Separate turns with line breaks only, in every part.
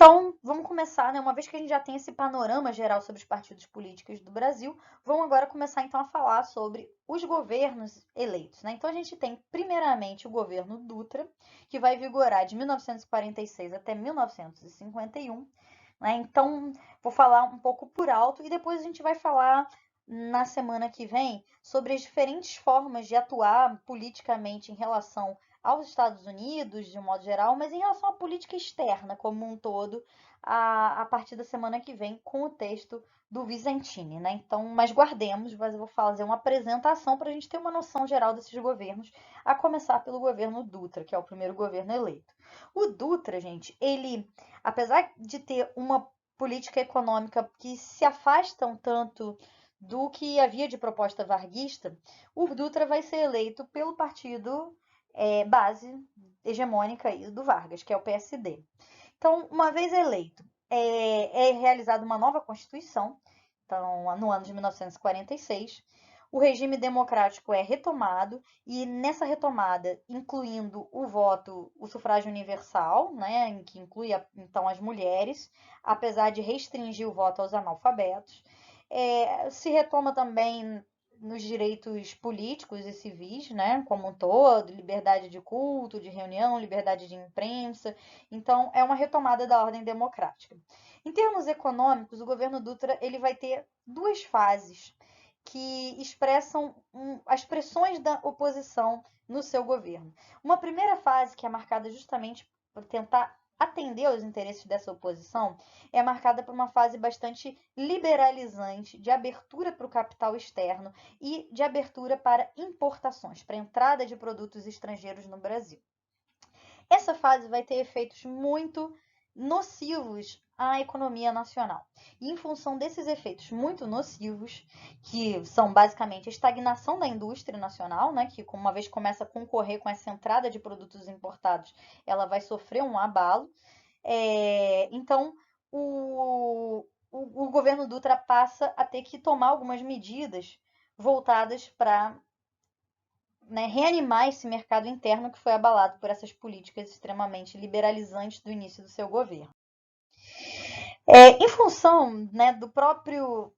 Então, vamos começar, né? Uma vez que a gente já tem esse panorama geral sobre os partidos políticos do Brasil, vamos agora começar então a falar sobre os governos eleitos, né? Então, a gente tem primeiramente o governo Dutra, que vai vigorar de 1946 até 1951, né? Então, vou falar um pouco por alto e depois a gente vai falar na semana que vem sobre as diferentes formas de atuar politicamente em relação aos Estados Unidos, de um modo geral, mas em relação à política externa como um todo, a partir da semana que vem, com o texto do Vicentini, né? Então, mas guardemos, mas eu vou fazer uma apresentação para a gente ter uma noção geral desses governos, a começar pelo governo Dutra, que é o primeiro governo eleito. O Dutra, gente, ele, apesar de ter uma política econômica que se afasta um tanto do que havia de proposta varguista, o Dutra vai ser eleito pelo partido base hegemônica do Vargas, que é o PSD. Então, uma vez eleito, é realizada uma nova Constituição, então, no ano de 1946. O regime democrático é retomado e nessa retomada, incluindo o voto, o sufrágio universal, né, que inclui então as mulheres, apesar de restringir o voto aos analfabetos, se retoma também nos direitos políticos e civis, né, como um todo, liberdade de culto, de reunião, liberdade de imprensa. Então, é uma retomada da ordem democrática. Em termos econômicos, o governo Dutra ele vai ter duas fases que expressam as pressões da oposição no seu governo. Uma primeira fase, que é marcada justamente por tentar atender aos interesses dessa oposição, é marcada por uma fase bastante liberalizante, de abertura para o capital externo e de abertura para importações, para a entrada de produtos estrangeiros no Brasil. Essa fase vai ter efeitos muito nocivos à economia nacional. E em função desses efeitos muito nocivos, que são basicamente a estagnação da indústria nacional, né, que uma vez começa a concorrer com essa entrada de produtos importados, ela vai sofrer um abalo. Então, o governo Dutra passa a ter que tomar algumas medidas voltadas para, né, reanimar esse mercado interno que foi abalado por essas políticas extremamente liberalizantes do início do seu governo. Em função, né, do próprio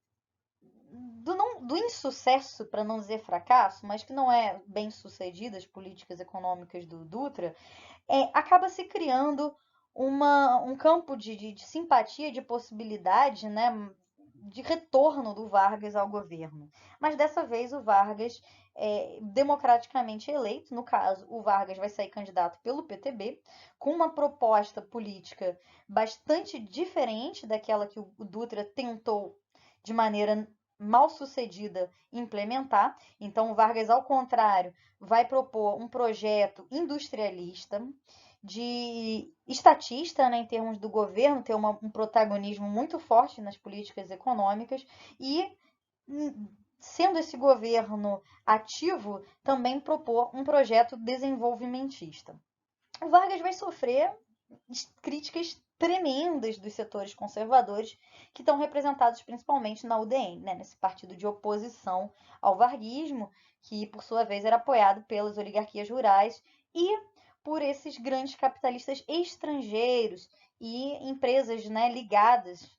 do insucesso, para não dizer fracasso, mas que não é bem sucedida as políticas econômicas do Dutra, acaba se criando um campo de simpatia, de possibilidade, né, de retorno do Vargas ao governo. Mas dessa vez o Vargas é democraticamente eleito, no caso, o Vargas vai sair candidato pelo PTB, com uma proposta política bastante diferente daquela que o Dutra tentou de maneira mal sucedida implementar. Então, o Vargas, ao contrário, vai propor um projeto industrialista, de estatista, né, em termos do governo, ter um protagonismo muito forte nas políticas econômicas e, sendo esse governo ativo, também propor um projeto desenvolvimentista. O Vargas vai sofrer críticas tremendas dos setores conservadores que estão representados principalmente na UDN, né, nesse partido de oposição ao varguismo, que por sua vez era apoiado pelas oligarquias rurais e por esses grandes capitalistas estrangeiros e empresas, né, ligadas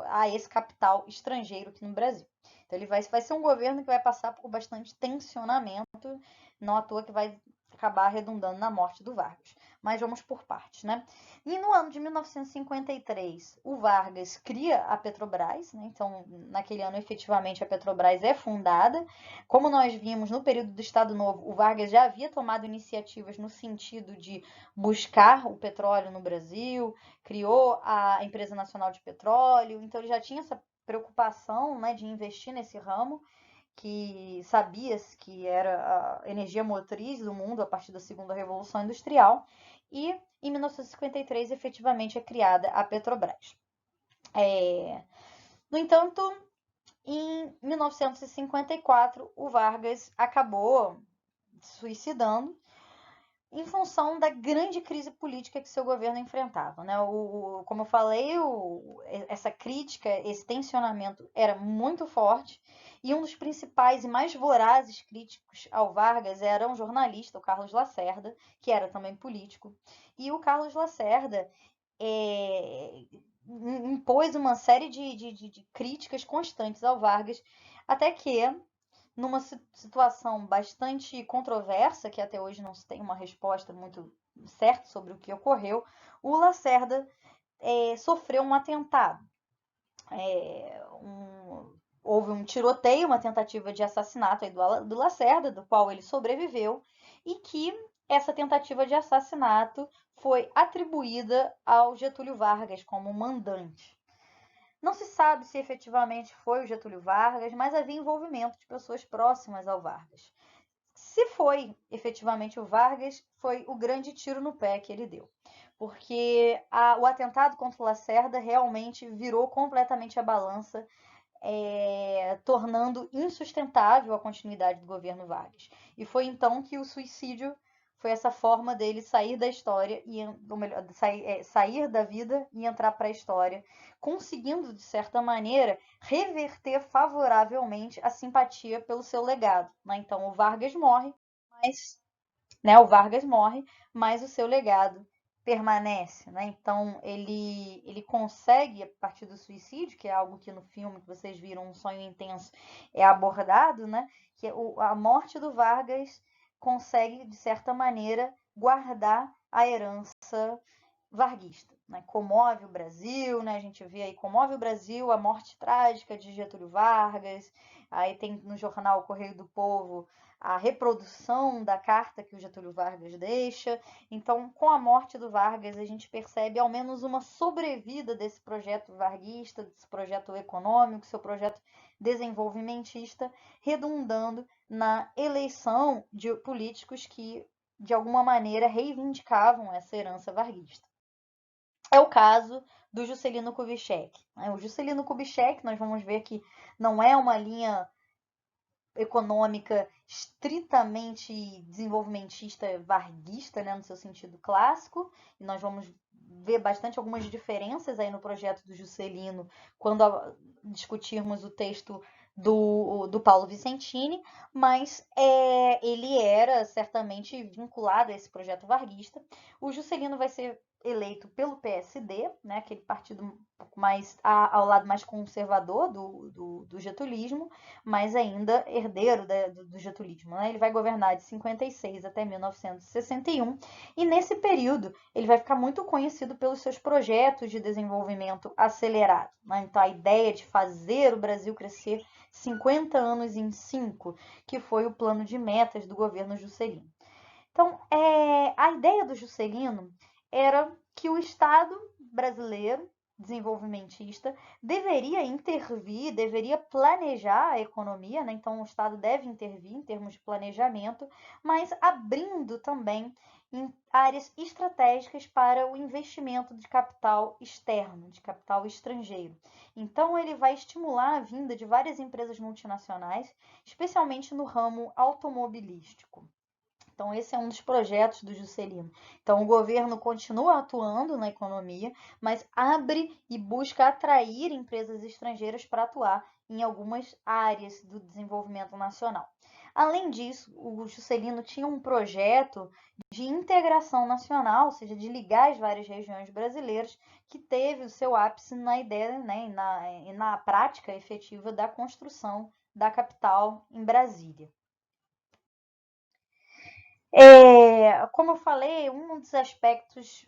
a esse capital estrangeiro aqui no Brasil. Então ele vai ser um governo que vai passar por bastante tensionamento, não à toa que vai acabar redundando na morte do Vargas. Mas vamos por partes, né? E no ano de 1953, o Vargas cria a Petrobras, né? Então, naquele ano, efetivamente, a Petrobras é fundada. Como nós vimos no período do Estado Novo, o Vargas já havia tomado iniciativas no sentido de buscar o petróleo no Brasil, criou a Empresa Nacional de Petróleo, então ele já tinha essa preocupação, né, de investir nesse ramo, que sabia que era a energia motriz do mundo a partir da segunda Revolução Industrial, e em 1953 efetivamente é criada a Petrobras. No entanto, em 1954 o Vargas acabou suicidando em função da grande crise política que seu governo enfrentava, né? Como eu falei, essa crítica, esse tensionamento era muito forte e um dos principais e mais vorazes críticos ao Vargas era um jornalista, o Carlos Lacerda, que era também político. E o Carlos Lacerda, impôs uma série de críticas constantes ao Vargas, até que, numa situação bastante controversa, que até hoje não se tem uma resposta muito certa sobre o que ocorreu, o Lacerda sofreu um atentado. Houve um tiroteio, uma tentativa de assassinato do Lacerda, do qual ele sobreviveu, e que essa tentativa de assassinato foi atribuída ao Getúlio Vargas como mandante. Não se sabe se efetivamente foi o Getúlio Vargas, mas havia envolvimento de pessoas próximas ao Vargas. Se foi efetivamente o Vargas, foi o grande tiro no pé que ele deu. Porque o atentado contra o Lacerda realmente virou completamente a balança, tornando insustentável a continuidade do governo Vargas. E foi então que o suicídio foi essa forma dele sair da história, ou melhor, sair da vida e entrar para a história, conseguindo, de certa maneira, reverter favoravelmente a simpatia pelo seu legado. Então o Vargas morre, mas o seu legado permanece, né? Então ele consegue, a partir do suicídio, que é algo que no filme que vocês viram, Um Sonho Intenso, é abordado, né? Que a morte do Vargas consegue, de certa maneira, guardar a herança varguista, né? Comove o Brasil, né? A gente vê aí, comove o Brasil, a morte trágica de Getúlio Vargas. Aí tem no jornal O Correio do Povo a reprodução da carta que o Getúlio Vargas deixa. Então, com a morte do Vargas, a gente percebe ao menos uma sobrevida desse projeto varguista, desse projeto econômico, seu projeto desenvolvimentista, redundando na eleição de políticos que, de alguma maneira, reivindicavam essa herança varguista. É o caso do Juscelino Kubitschek. O Juscelino Kubitschek, nós vamos ver que não é uma linha econômica estritamente desenvolvimentista varguista, né, no seu sentido clássico, e nós vamos ver bastante algumas diferenças aí no projeto do Juscelino quando discutirmos o texto do Paulo Vicentini, mas ele era certamente vinculado a esse projeto varguista. O Juscelino vai ser eleito pelo PSD, né, aquele partido um pouco mais ao lado mais conservador do getulismo, mas ainda herdeiro do getulismo, né? Ele vai governar de 56 até 1961 e nesse período ele vai ficar muito conhecido pelos seus projetos de desenvolvimento acelerado, né? Então a ideia de fazer o Brasil crescer 50 anos em 5, que foi o plano de metas do governo Juscelino. Então, a ideia do Juscelino era que o Estado brasileiro, desenvolvimentista, deveria intervir, deveria planejar a economia, né? Então o Estado deve intervir em termos de planejamento, mas abrindo também em áreas estratégicas para o investimento de capital externo, de capital estrangeiro. Então ele vai estimular a vinda de várias empresas multinacionais, especialmente no ramo automobilístico. Então, esse é um dos projetos do Juscelino. Então, o governo continua atuando na economia, mas abre e busca atrair empresas estrangeiras para atuar em algumas áreas do desenvolvimento nacional. Além disso, o Juscelino tinha um projeto de integração nacional, ou seja, de ligar as várias regiões brasileiras, que teve o seu ápice na ideia, né, e na prática efetiva da construção da capital em Brasília. Como eu falei, um dos aspectos,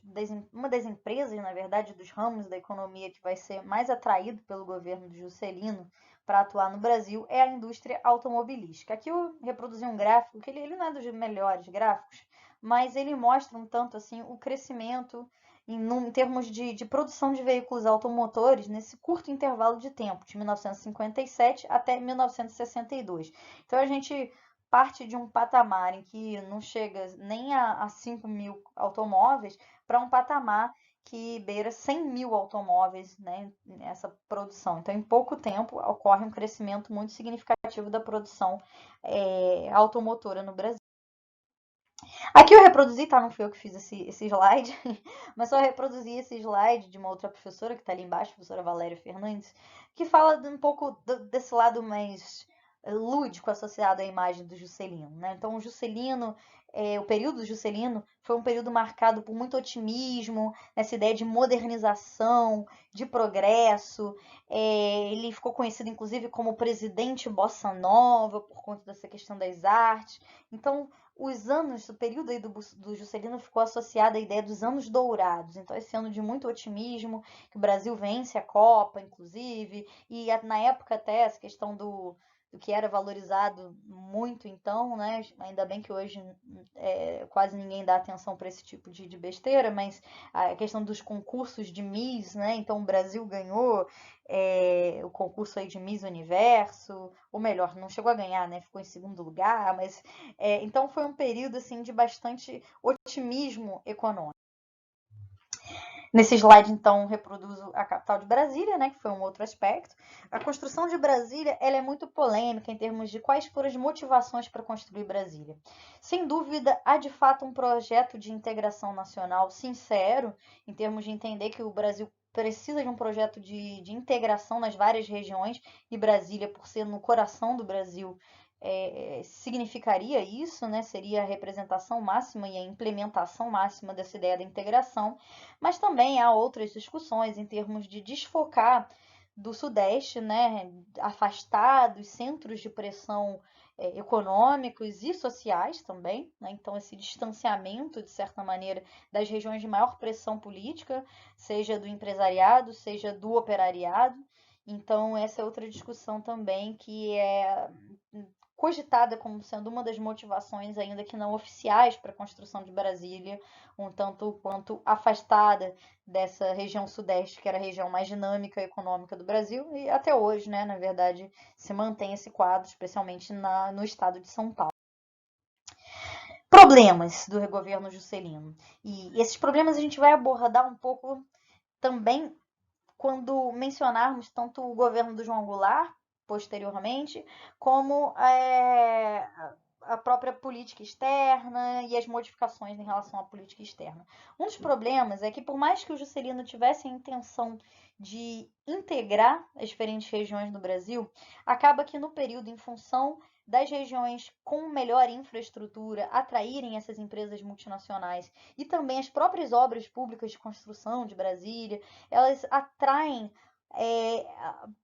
uma das empresas, na verdade, dos ramos da economia que vai ser mais atraído pelo governo do Juscelino para atuar no Brasil é a indústria automobilística. Aqui eu reproduzi um gráfico, que ele não é dos melhores gráficos, mas ele mostra um tanto assim o crescimento em termos de produção de veículos automotores nesse curto intervalo de tempo, de 1957 até 1962. Então a gente parte de um patamar em que não chega nem a 5 mil automóveis para um patamar que beira 100 mil automóveis, né, nessa produção. Então, em pouco tempo, ocorre um crescimento muito significativo da produção automotora no Brasil. Aqui eu reproduzi, tá? Não fui eu que fiz esse slide, mas só reproduzi esse slide de uma outra professora que está ali embaixo, a professora Valéria Fernandes, que fala um pouco desse lado mais lúdico associado à imagem do Juscelino, né? Então, o período Juscelino foi um período marcado por muito otimismo, essa ideia de modernização, de progresso. Ele ficou conhecido, inclusive, como presidente Bossa Nova, por conta dessa questão das artes. Então, o período aí do Juscelino ficou associado à ideia dos anos dourados. Então, esse ano de muito otimismo, que o Brasil vence a Copa, inclusive, e na época até essa questão do que era valorizado muito então, né? Ainda bem que hoje quase ninguém dá atenção para esse tipo de besteira, mas a questão dos concursos de Miss, né? Então o Brasil ganhou o concurso aí de Miss Universo, ou melhor, não chegou a ganhar, né? Ficou em segundo lugar, mas então foi um período assim de bastante otimismo econômico. Nesse slide, então, reproduzo a capital de Brasília, né, que foi um outro aspecto. A construção de Brasília ela é muito polêmica em termos de quais foram as motivações para construir Brasília. Sem dúvida, há de fato um projeto de integração nacional sincero, em termos de entender que o Brasil precisa de um projeto de integração nas várias regiões, e Brasília, por ser no coração do Brasil, significaria isso, né? Seria a representação máxima e a implementação máxima dessa ideia da integração, mas também há outras discussões em termos de desfocar do Sudeste, né? Afastar dos centros de pressão econômicos e sociais também, né? Então esse distanciamento, de certa maneira, das regiões de maior pressão política, seja do empresariado, seja do operariado. Então essa é outra discussão também que é cogitada como sendo uma das motivações, ainda que não oficiais, para a construção de Brasília, um tanto quanto afastada dessa região sudeste, que era a região mais dinâmica e econômica do Brasil, e até hoje, né, na verdade, se mantém esse quadro, especialmente no estado de São Paulo. Problemas do governo Juscelino. E esses problemas a gente vai abordar um pouco também quando mencionarmos tanto o governo do João Goulart, posteriormente, como a própria política externa e as modificações em relação à política externa. Um dos problemas é que, por mais que o Juscelino tivesse a intenção de integrar as diferentes regiões do Brasil, acaba que no período, em função das regiões com melhor infraestrutura atraírem essas empresas multinacionais e também as próprias obras públicas de construção de Brasília, elas atraem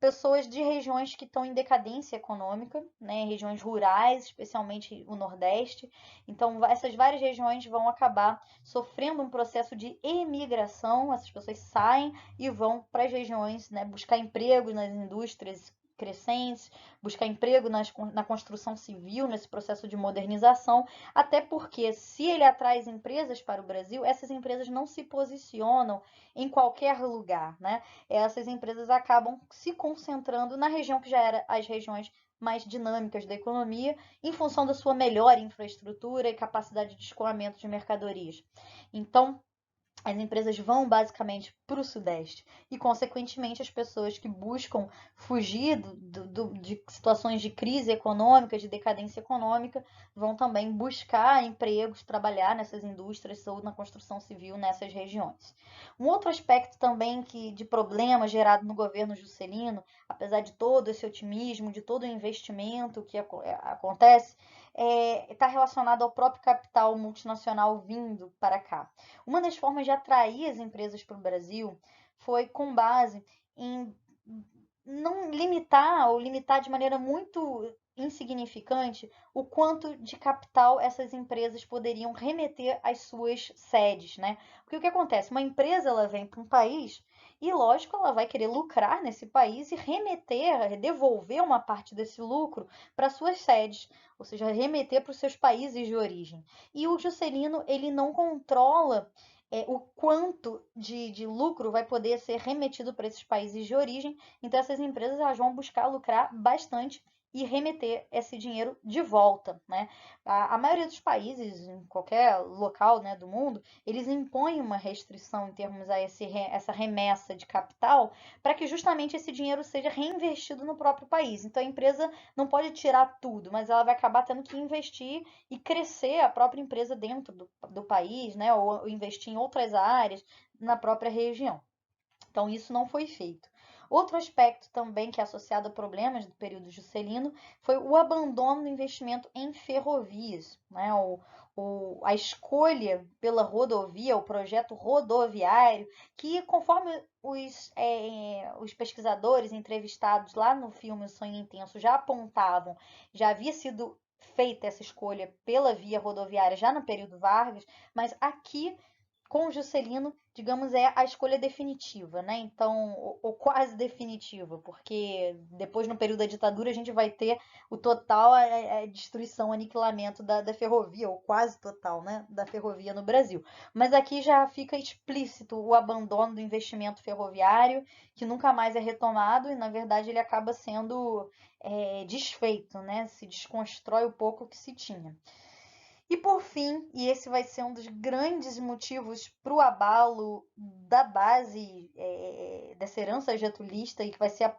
pessoas de regiões que estão em decadência econômica, né, regiões rurais, especialmente o Nordeste. Então, essas várias regiões vão acabar sofrendo um processo de emigração, essas pessoas saem e vão para as regiões, né, buscar emprego nas indústrias crescentes, buscar emprego na construção civil, nesse processo de modernização, até porque se ele atrai empresas para o Brasil, essas empresas não se posicionam em qualquer lugar, né? Essas empresas acabam se concentrando na região que já era as regiões mais dinâmicas da economia, em função da sua melhor infraestrutura e capacidade de escoamento de mercadorias. Então, as empresas vão basicamente para o Sudeste e, consequentemente, as pessoas que buscam fugir de situações de crise econômica, de decadência econômica, vão também buscar empregos, trabalhar nessas indústrias ou na construção civil nessas regiões. Um outro aspecto também de problema gerado no governo Juscelino, apesar de todo esse otimismo, de todo o investimento que acontece, está relacionado ao próprio capital multinacional vindo para cá. Uma das formas de atrair as empresas para o Brasil foi com base em não limitar ou limitar de maneira muito insignificante o quanto de capital essas empresas poderiam remeter às suas sedes, né? Porque o que acontece? Uma empresa ela vem para um país e, lógico, ela vai querer lucrar nesse país e devolver uma parte desse lucro para suas sedes, ou seja, remeter para os seus países de origem. E o Juscelino, ele não controla o quanto de lucro vai poder ser remetido para esses países de origem. Então, essas empresas elas vão buscar lucrar bastante e remeter esse dinheiro de volta, né? A maioria dos países, em qualquer local, né, do mundo, eles impõem uma restrição em termos a essa remessa de capital para que justamente esse dinheiro seja reinvestido no próprio país. Então, a empresa não pode tirar tudo, mas ela vai acabar tendo que investir e crescer a própria empresa dentro do país, né, ou investir em outras áreas na própria região. Então, isso não foi feito. Outro aspecto também que é associado a problemas do período juscelino foi o abandono do investimento em ferrovias, né? A escolha pela rodovia, o projeto rodoviário, que conforme os pesquisadores entrevistados lá no filme O Sonho Intenso já apontavam, já havia sido feita essa escolha pela via rodoviária já no período Vargas, mas aqui com o Juscelino, digamos, é a escolha definitiva, né? Então, ou quase definitiva, porque depois, no período da ditadura, a gente vai ter o total a destruição, aniquilamento da ferrovia, ou quase total, né? Da ferrovia no Brasil. Mas aqui já fica explícito o abandono do investimento ferroviário, que nunca mais é retomado e, na verdade, ele acaba sendo desfeito, né? Se desconstrói o pouco que se tinha. E por fim, e esse vai ser um dos grandes motivos para o abalo da base dessa herança getulista e que vai ser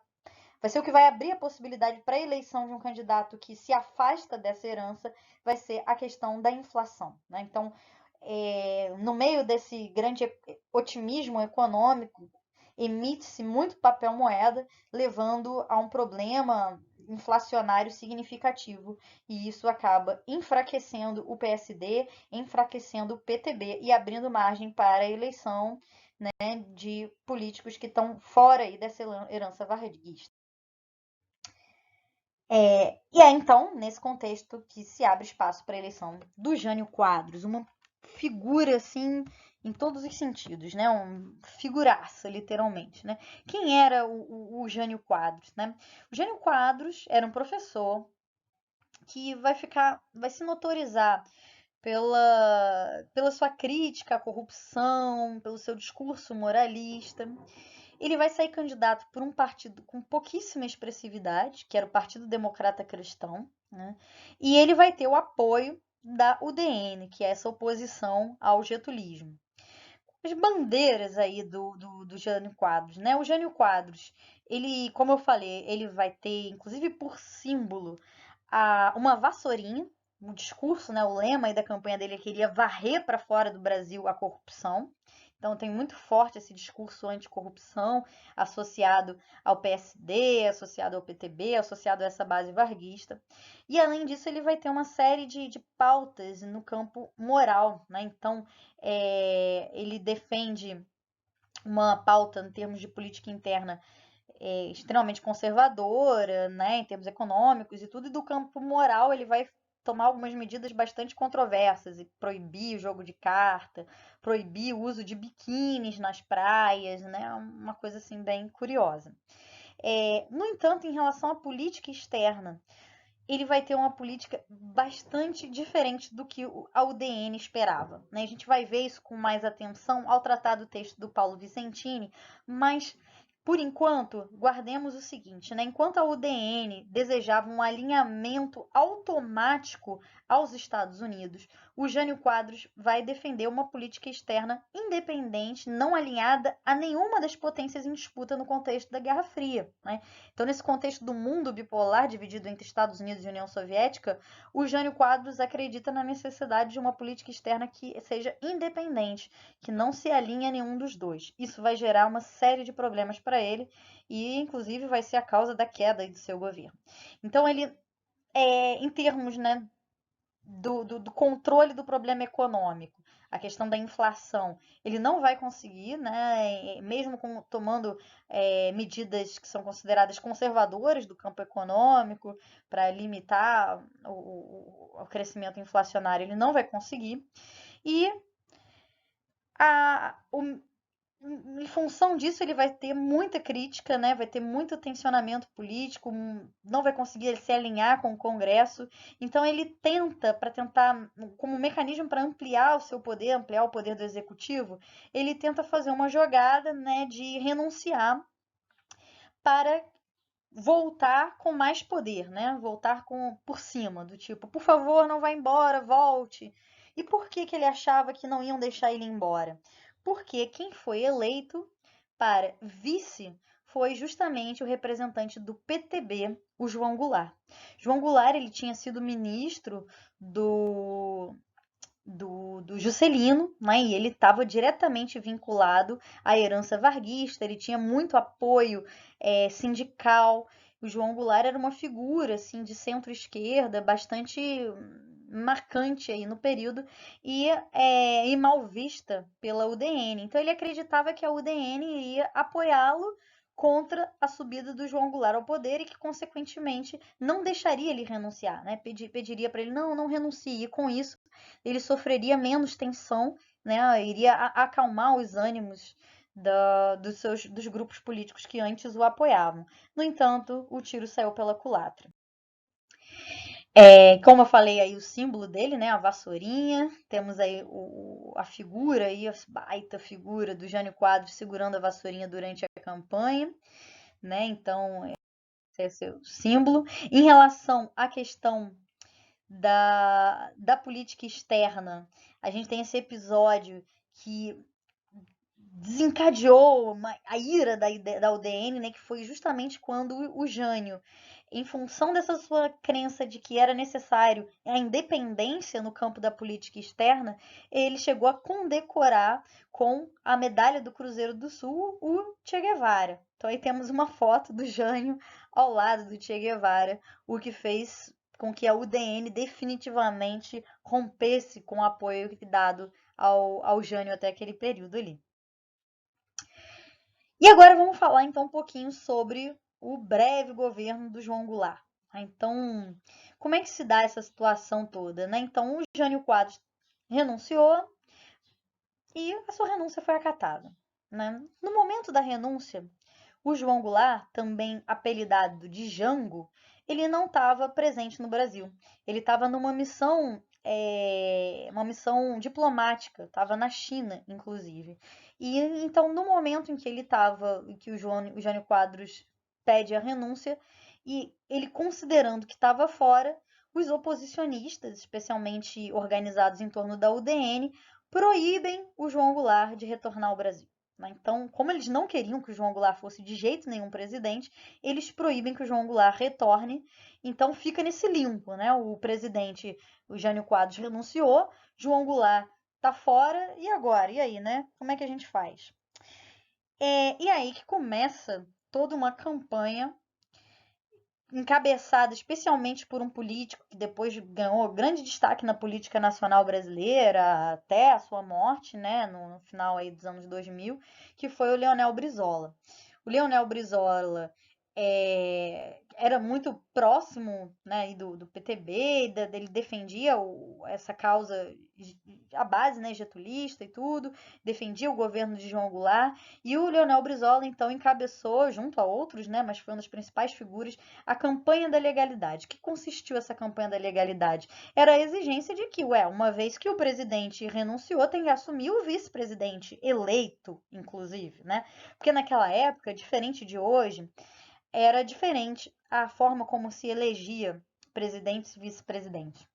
o que vai abrir a possibilidade para a eleição de um candidato que se afasta dessa herança, vai ser a questão da inflação, né? Então, no meio desse grande otimismo econômico, emite-se muito papel moeda, levando a um problema inflacionário significativo, e isso acaba enfraquecendo o PSD, enfraquecendo o PTB e abrindo margem para a eleição, né, de políticos que estão fora aí dessa herança varguista. E é então, nesse contexto, que se abre espaço para a eleição do Jânio Quadros, uma figura assim em todos os sentidos, né? Um figuraça, literalmente, né? Quem era o Jânio Quadros, né? O Jânio Quadros era um professor que vai se notorizar pela sua crítica à corrupção, pelo seu discurso moralista. Ele vai sair candidato por um partido com pouquíssima expressividade, que era o Partido Democrata Cristão, né? E ele vai ter o apoio da UDN, que é essa oposição ao getulismo. As bandeiras aí do Jânio Quadros, né? O Jânio Quadros, ele, como eu falei, ele vai ter, inclusive por símbolo, uma vassourinha. O discurso, né, o lema aí da campanha dele é que ele ia varrer para fora do Brasil a corrupção. Então tem muito forte esse discurso anticorrupção associado ao PSD, associado ao PTB, associado a essa base varguista. E além disso, ele vai ter uma série de pautas no campo moral, né? Então ele defende uma pauta em termos de política interna extremamente conservadora, né, em termos econômicos e tudo, e do campo moral ele vai tomar algumas medidas bastante controversas e proibir o jogo de carta, proibir o uso de biquínis nas praias, né, uma coisa assim bem curiosa. No entanto, em relação à política externa, ele vai ter uma política bastante diferente do que a UDN esperava, né? A gente vai ver isso com mais atenção ao tratar do texto do Paulo Vicentini, mas por enquanto, guardemos o seguinte, né? Enquanto a UDN desejava um alinhamento automático aos Estados Unidos, o Jânio Quadros vai defender uma política externa independente, não alinhada a nenhuma das potências em disputa no contexto da Guerra Fria, né? Então, nesse contexto do mundo bipolar dividido entre Estados Unidos e União Soviética, o Jânio Quadros acredita na necessidade de uma política externa que seja independente, que não se alinhe a nenhum dos dois. Isso vai gerar uma série de problemas para ele e, inclusive, vai ser a causa da queda do seu governo. Então, ele, em termos, né, do controle do problema econômico, a questão da inflação, ele não vai conseguir, né, mesmo tomando medidas que são consideradas conservadoras do campo econômico para limitar o crescimento inflacionário, ele não vai conseguir. E em função disso, ele vai ter muita crítica, né? Vai ter muito tensionamento político, não vai conseguir se alinhar com o Congresso. Então, ele tenta, como mecanismo para ampliar o seu poder, ampliar o poder do Executivo, ele tenta fazer uma jogada, né, de renunciar para voltar com mais poder, né? Voltar por cima, do tipo, por favor, não vá embora, volte. E por que ele achava que não iam deixar ele embora? Porque quem foi eleito para vice foi justamente o representante do PTB, o João Goulart. João Goulart, ele tinha sido ministro do Juscelino, né? E ele estava diretamente vinculado à herança varguista, ele tinha muito apoio sindical. O João Goulart era uma figura assim de centro-esquerda, bastante marcante aí no período e mal vista pela UDN. Então ele acreditava que a UDN iria apoiá-lo contra a subida do João Goulart ao poder e que, consequentemente, não deixaria ele renunciar, né? Pediria para ele, não renuncie. E com isso, ele sofreria menos tensão, né? Iria acalmar os ânimos dos grupos políticos que antes o apoiavam. No entanto, o tiro saiu pela culatra. Como eu falei aí, o símbolo dele, né, a vassourinha, temos aí a figura aí, a baita figura do Jânio Quadros segurando a vassourinha durante a campanha, né, então esse é o símbolo. Em relação à questão da política externa, a gente tem esse episódio que desencadeou a ira da UDN, né, que foi justamente quando o Jânio, em função dessa sua crença de que era necessário a independência no campo da política externa, ele chegou a condecorar com a medalha do Cruzeiro do Sul o Che Guevara. Então aí temos uma foto do Jânio ao lado do Che Guevara, o que fez com que a UDN definitivamente rompesse com o apoio dado ao Jânio até aquele período ali. E agora vamos falar então um pouquinho sobre o breve governo do João Goulart. Então, como é que se dá essa situação toda, né? Então, o Jânio Quadros renunciou e a sua renúncia foi acatada, né? No momento da renúncia, o João Goulart, também apelidado de Jango, ele não estava presente no Brasil. Ele estava numa missão, uma missão diplomática, estava na China, inclusive. E então, no momento em que ele estava, que o Jânio Quadros pede a renúncia, e ele considerando que estava fora, os oposicionistas, especialmente organizados em torno da UDN, proíbem o João Goulart de retornar ao Brasil. Então, como eles não queriam que o João Goulart fosse de jeito nenhum presidente, eles proíbem que o João Goulart retorne. Então, fica nesse limbo, né? O presidente, o Jânio Quadros, renunciou, João Goulart tá fora, e agora? E aí, né? Como é que a gente faz? E aí que começa toda uma campanha encabeçada especialmente por um político que depois ganhou grande destaque na política nacional brasileira até a sua morte, né, no final aí dos anos 2000, que foi o Leonel Brizola. O Leonel Brizola era muito próximo, né, do PTB, ele defendia essa causa, a base, né, getulista e tudo, defendia o governo de João Goulart, e o Leonel Brizola, então, encabeçou, junto a outros, né, mas foi uma das principais figuras, a campanha da legalidade. O que consistiu essa campanha da legalidade? Era a exigência de que, uma vez que o presidente renunciou, tem que assumir o vice-presidente, eleito, inclusive, né? Porque naquela época, diferente de hoje, era diferente a forma como se elegia presidentes e vice-presidentes.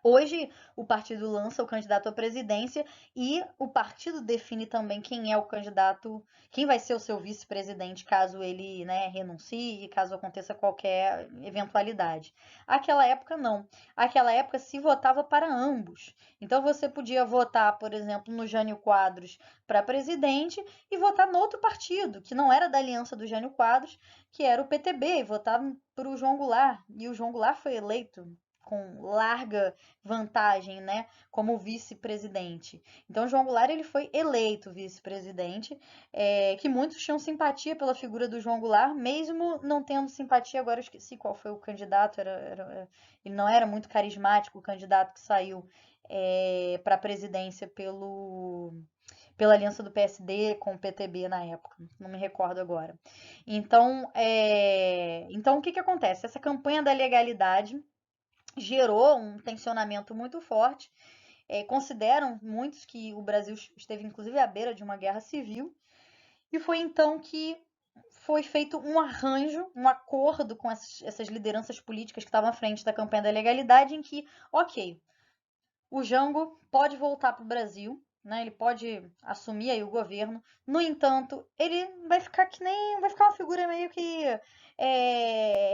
Hoje, o partido lança o candidato à presidência e o partido define também quem é o candidato, quem vai ser o seu vice-presidente caso ele, né, renuncie, caso aconteça qualquer eventualidade. Aquela época não. Aquela época se votava para ambos. Então você podia votar, por exemplo, no Jânio Quadros para presidente e votar no outro partido, que não era da aliança do Jânio Quadros, que era o PTB, e votar para o João Goulart. E o João Goulart foi eleito com larga vantagem, né, como vice-presidente. Então, João Goulart ele foi eleito vice-presidente, que muitos tinham simpatia pela figura do João Goulart, mesmo não tendo simpatia, agora eu esqueci qual foi o candidato, ele não era muito carismático, o candidato que saiu para a presidência pela aliança do PSD com o PTB na época, não me recordo agora. Então, o que acontece? Essa campanha da legalidade gerou um tensionamento muito forte. Consideram muitos que o Brasil esteve inclusive à beira de uma guerra civil, e foi então que foi feito um arranjo, um acordo com essas lideranças políticas que estavam à frente da campanha da legalidade, em que, ok, o Jango pode voltar para o Brasil, né? Ele pode assumir aí o governo. No entanto, ele vai ficar vai ficar uma figura meio que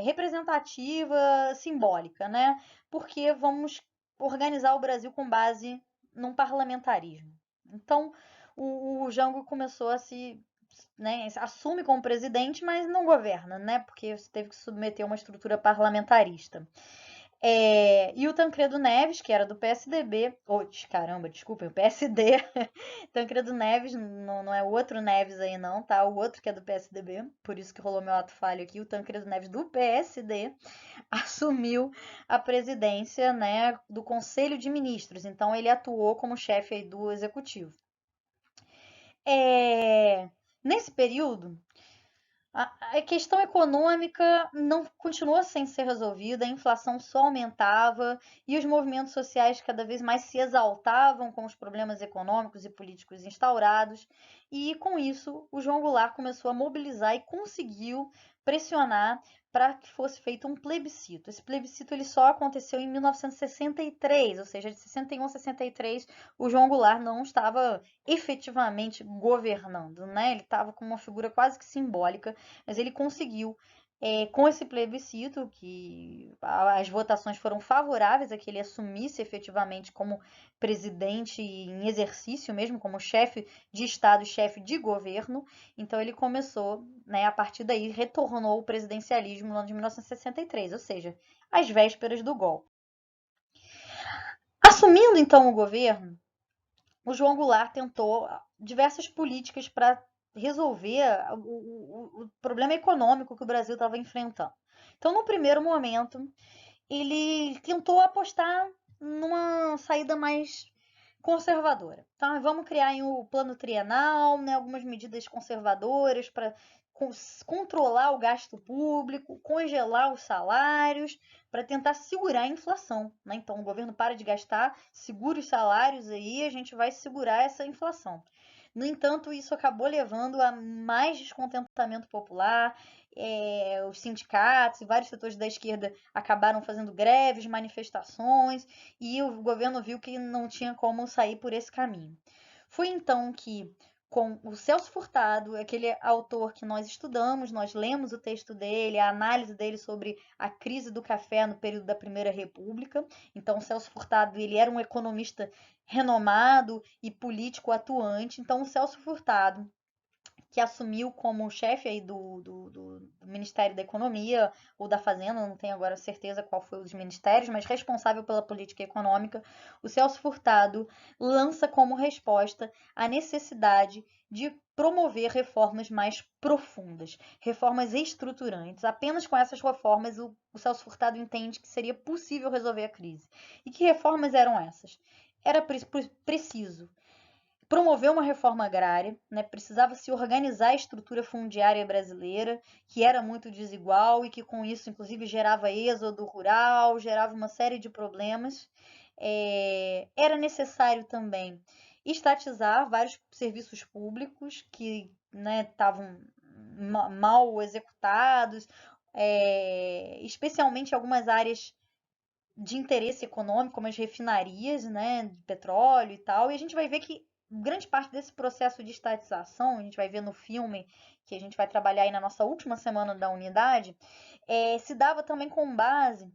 representativa, simbólica, né? Porque vamos organizar o Brasil com base num parlamentarismo. Então, o Jango começou a né, assume como presidente, mas não governa, né, porque você teve que submeter uma estrutura parlamentarista. E o Tancredo Neves, que era do PSDB, desculpem, o PSD, Tancredo Neves, não é o outro Neves aí não, tá? O outro que é do PSDB, por isso que rolou meu ato falho aqui, o Tancredo Neves do PSD assumiu a presidência, né, do Conselho de Ministros, então ele atuou como chefe aí do executivo. Nesse período, a questão econômica não continuou sem ser resolvida, a inflação só aumentava e os movimentos sociais cada vez mais se exaltavam com os problemas econômicos e políticos instaurados. E com isso, o João Goulart começou a mobilizar e conseguiu pressionar para que fosse feito um plebiscito. Esse plebiscito ele só aconteceu em 1963, ou seja, de 61 a 63, o João Goulart não estava efetivamente governando, né? Ele estava com uma figura quase que simbólica, mas ele conseguiu, com esse plebiscito, que as votações foram favoráveis a que ele assumisse efetivamente como presidente em exercício mesmo, como chefe de Estado e chefe de governo. Então ele começou, né, a partir daí retornou o presidencialismo no ano de 1963, ou seja, às vésperas do golpe. Assumindo então o governo, o João Goulart tentou diversas políticas para resolver o problema econômico que o Brasil estava enfrentando. Então, no primeiro momento, ele tentou apostar numa saída mais conservadora. Então, vamos criar o plano trienal, né, algumas medidas conservadoras para controlar o gasto público, congelar os salários, para tentar segurar a inflação, né? Então, o governo para de gastar, segura os salários aí, a gente vai segurar essa inflação. No entanto, isso acabou levando a mais descontentamento popular, os sindicatos e vários setores da esquerda acabaram fazendo greves, manifestações, e o governo viu que não tinha como sair por esse caminho. Foi então que, com o Celso Furtado, aquele autor que nós estudamos, nós lemos o texto dele, a análise dele sobre a crise do café no período da Primeira República. Então, o Celso Furtado ele era um economista renomado e político atuante. Então, o Celso Furtado, que assumiu como chefe aí do Ministério da Economia ou da Fazenda, não tenho agora certeza qual foi os ministérios, mas responsável pela política econômica, o Celso Furtado lança como resposta a necessidade de promover reformas mais profundas, reformas estruturantes. Apenas com essas reformas o Celso Furtado entende que seria possível resolver a crise. E que reformas eram essas? Era preciso promover uma reforma agrária, né? Precisava se organizar a estrutura fundiária brasileira, que era muito desigual e que com isso, inclusive, gerava êxodo rural, gerava uma série de problemas. Era necessário também estatizar vários serviços públicos que, né, estavam mal executados, especialmente algumas áreas de interesse econômico, como as refinarias, né, de petróleo e tal, e a gente vai ver que grande parte desse processo de estatização, a gente vai ver no filme, que a gente vai trabalhar aí na nossa última semana da unidade, se dava também com base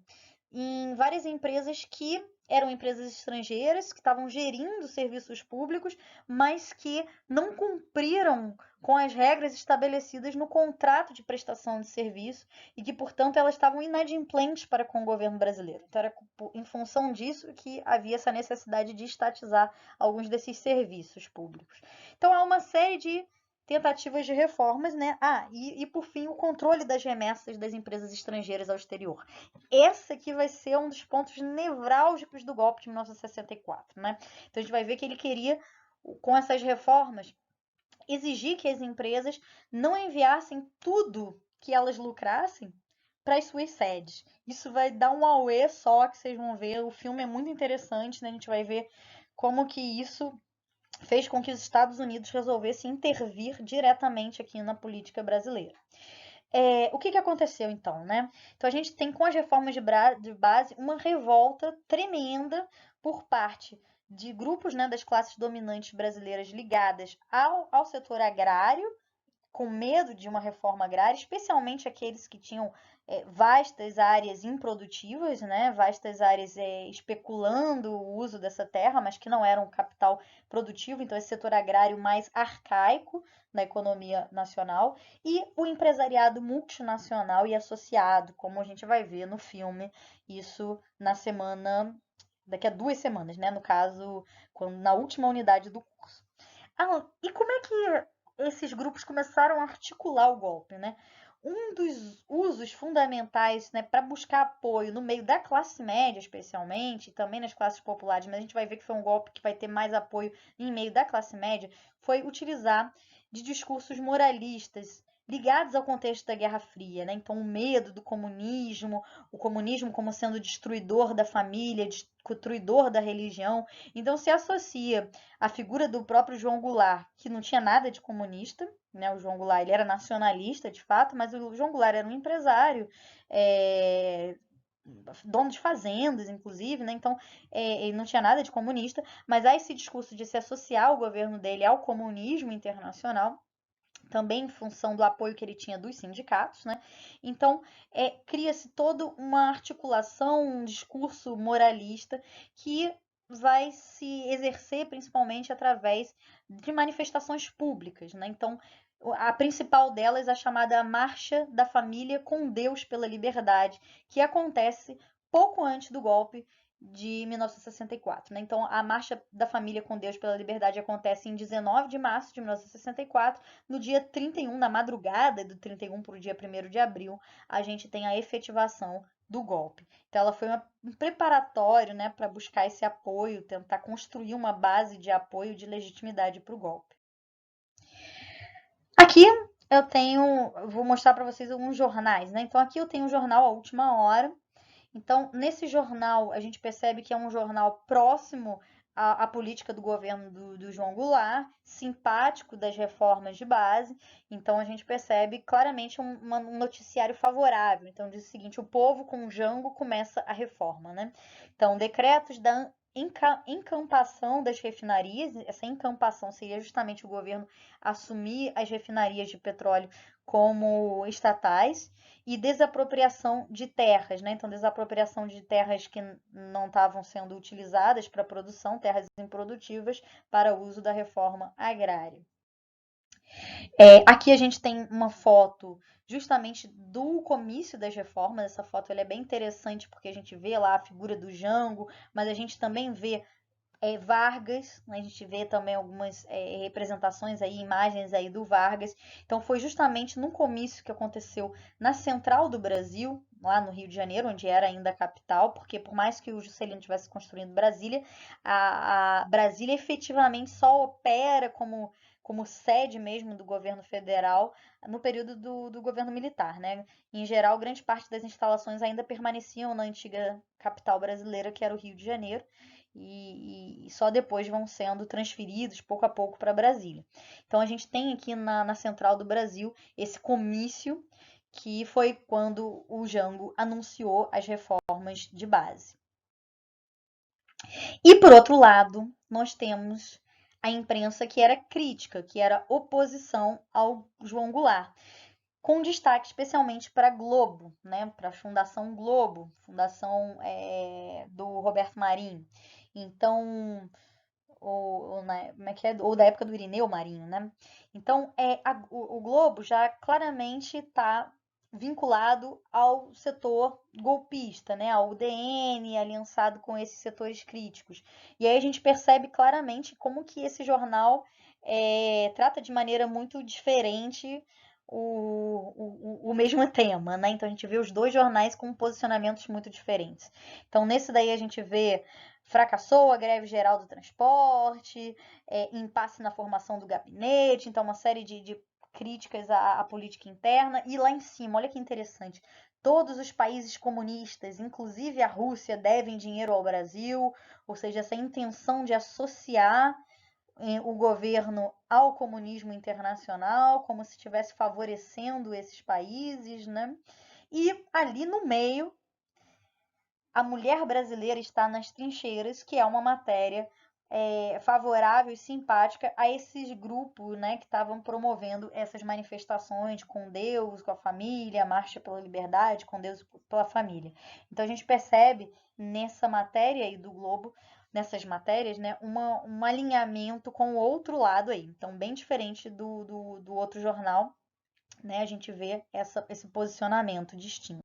em várias empresas que eram empresas estrangeiras que estavam gerindo serviços públicos, mas que não cumpriram com as regras estabelecidas no contrato de prestação de serviço e que, portanto, elas estavam inadimplentes para com o governo brasileiro. Então, era em função disso que havia essa necessidade de estatizar alguns desses serviços públicos. Então, há uma série de tentativas de reformas, né? E por fim, o controle das remessas das empresas estrangeiras ao exterior. Esse aqui vai ser um dos pontos nevrálgicos do golpe de 1964, né? Então a gente vai ver que ele queria, com essas reformas, exigir que as empresas não enviassem tudo que elas lucrassem para as suas sedes. Isso vai dar um auê só que vocês vão ver. O filme é muito interessante, né? A gente vai ver como que isso fez com que os Estados Unidos resolvessem intervir diretamente aqui na política brasileira. O que aconteceu então, né? Então a gente tem com as reformas de base uma revolta tremenda por parte de grupos, né, das classes dominantes brasileiras ligadas ao setor agrário, com medo de uma reforma agrária, especialmente aqueles que tinham vastas áreas improdutivas, né, vastas áreas especulando o uso dessa terra, mas que não eram capital produtivo, então esse setor agrário mais arcaico na economia nacional, e o empresariado multinacional e associado, como a gente vai ver no filme, isso daqui a 2 semanas, né, no caso, na última unidade do curso. E como é que esses grupos começaram a articular o golpe, né? Um dos usos fundamentais, né, para buscar apoio no meio da classe média, especialmente, e também nas classes populares, mas a gente vai ver que foi um golpe que vai ter mais apoio em meio da classe média, foi utilizar de discursos moralistas ligados ao contexto da Guerra Fria, né? Então, o medo do comunismo, o comunismo como sendo destruidor da família, destruidor da religião. Então, se associa a figura do próprio João Goulart, que não tinha nada de comunista, né? O João Goulart ele era nacionalista de fato, mas o João Goulart era um empresário, dono de fazendas, inclusive, né? Então ele não tinha nada de comunista, mas há esse discurso de se associar o governo dele ao comunismo internacional, também em função do apoio que ele tinha dos sindicatos, né? Então, cria-se toda uma articulação, um discurso moralista que vai se exercer principalmente através de manifestações públicas, né? Então, a principal delas é a chamada Marcha da Família com Deus pela Liberdade, que acontece pouco antes do golpe de 1964, né? Então, a Marcha da Família com Deus pela Liberdade acontece em 19 de março de 1964. No dia 31, na madrugada do 31 para o dia 1º de abril, a gente tem a efetivação do golpe. Então, ela foi um preparatório, né, para buscar esse apoio, tentar construir uma base de apoio de legitimidade para o golpe. Aqui vou mostrar para vocês alguns jornais, né? Então, aqui eu tenho o jornal A Última Hora. Então, nesse jornal, a gente percebe que é um jornal próximo à política do governo do João Goulart, simpático das reformas de base. Então, a gente percebe claramente um noticiário favorável. Então, diz o seguinte: o povo com Jango começa a reforma, né? Então, decretos da encampação das refinarias. Essa encampação seria justamente o governo assumir as refinarias de petróleo como estatais, e desapropriação de terras, né? Então, desapropriação de terras que não estavam sendo utilizadas para produção, terras improdutivas, para uso da reforma agrária. Aqui a gente tem uma foto justamente do comício das reformas. Essa foto ela é bem interessante porque a gente vê lá a figura do Jango, mas a gente também vê Vargas, né? A gente vê também algumas representações aí, imagens aí do Vargas. Então foi justamente num comício que aconteceu na central do Brasil, lá no Rio de Janeiro, onde era ainda a capital, porque por mais que o Juscelino tivesse construindo Brasília, a Brasília efetivamente só opera como sede mesmo do governo federal no período do governo militar, né? Em geral, grande parte das instalações ainda permaneciam na antiga capital brasileira, que era o Rio de Janeiro, e só depois vão sendo transferidos pouco a pouco para Brasília. Então a gente tem aqui na central do Brasil esse comício que foi quando o Jango anunciou as reformas de base. E por outro lado, nós temos a imprensa que era crítica, que era oposição ao João Goulart, com destaque especialmente para Globo, né, para a Fundação Globo, fundação do Roberto Marinho. Então, ou da época do Irineu Marinho, né? Então, o Globo já claramente está vinculado ao setor golpista, né? Ao UDN, aliançado com esses setores críticos. E aí a gente percebe claramente como que esse jornal trata de maneira muito diferente o mesmo tema, né? Então a gente vê os dois jornais com posicionamentos muito diferentes. Então nesse daí a gente vê fracassou a greve geral do transporte, impasse na formação do gabinete, então uma série de críticas à política interna. E lá em cima, olha que interessante, todos os países comunistas, inclusive a Rússia, devem dinheiro ao Brasil, ou seja, essa intenção de associar o governo ao comunismo internacional, como se estivesse favorecendo esses países, né? E ali no meio, a mulher brasileira está nas trincheiras, que é uma matéria favorável e simpática a esses grupos, né, que estavam promovendo essas manifestações com Deus, com a família, a marcha pela liberdade, com Deus e pela família. Então a gente percebe nessa matéria aí do Globo, nessas matérias, né, um alinhamento com o outro lado aí. Então, bem diferente do outro jornal, né, a gente vê esse posicionamento distinto.